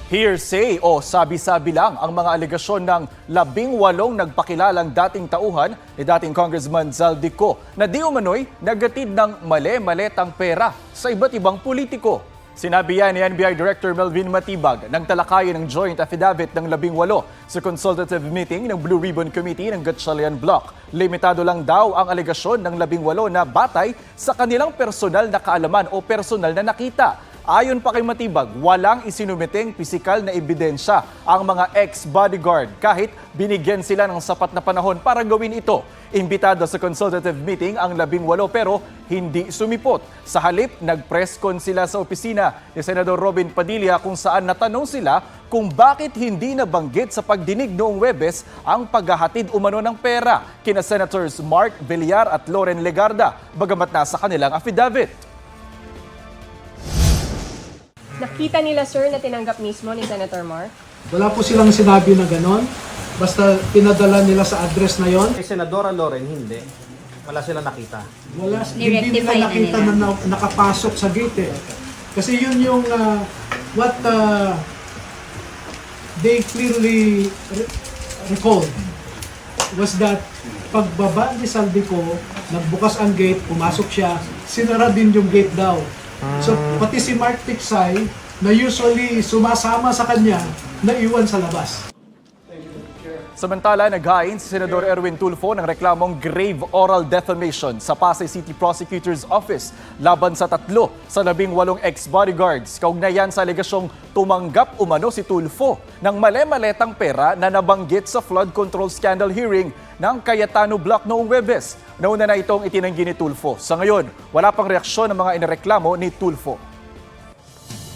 Hearsay o sabi-sabi lang ang mga alegasyon ng 18 nagpakilalang dating tauhan ni dating Congressman Zaldico na di umano'y nagatid ng mali-maletang pera sa iba't ibang politiko. Sinabi yan ni NBI Director Melvin Matibag nang talakayin ng joint affidavit ng 18 sa consultative meeting ng Blue Ribbon Committee ng Gatchalian Block. Limitado lang daw ang alegasyon ng 18 na batay sa kanilang personal na kaalaman o personal na nakita. Ayon pa kay Matibag, walang isinumiteng pisikal na ebidensya ang mga ex-bodyguard kahit binigyan sila ng sapat na panahon para gawin ito. Imbitado sa consultative meeting ang 18 pero hindi sumipot. Sa halip, nag-press con sila sa opisina ni Senador Robin Padilla kung saan natanong sila kung bakit hindi nabanggit sa pagdinig noong Huwebes ang paghahatid umano ng pera kina Senators Mark Villar at Loren Legarda, bagamat nasa kanilang affidavit. Nakita nila, sir, na tinanggap mismo ni Senator Mark? Wala po silang sinabi na ganon. Basta pinadala nila sa address na yon. Kay Senadora Loren, hindi. Wala sila nakita. Wala, hindi nila nakita na nakapasok sa gate eh. Kasi yun yung what they clearly recalled was that pagbaba ni Zaldico, nagbukas ang gate, pumasok siya, sinara din yung gate daw. So pati si Mark Tiksay na usually sumasama sa kanya, naiwan sa labas. Samantala, naghain si Senador Erwin Tulfo ng reklamong grave oral defamation sa Pasay City Prosecutor's Office laban sa 3 sa 18 ex-bodyguards. Kaugnayan sa alegasyong tumanggap umano si Tulfo ng mali-maletang pera na nabanggit sa flood control scandal hearing ng Cayetano Block noong Huwebes. Nauna na itong itinanggi ni Tulfo. Sa ngayon, wala pang reaksyon ng mga inireklamo ni Tulfo.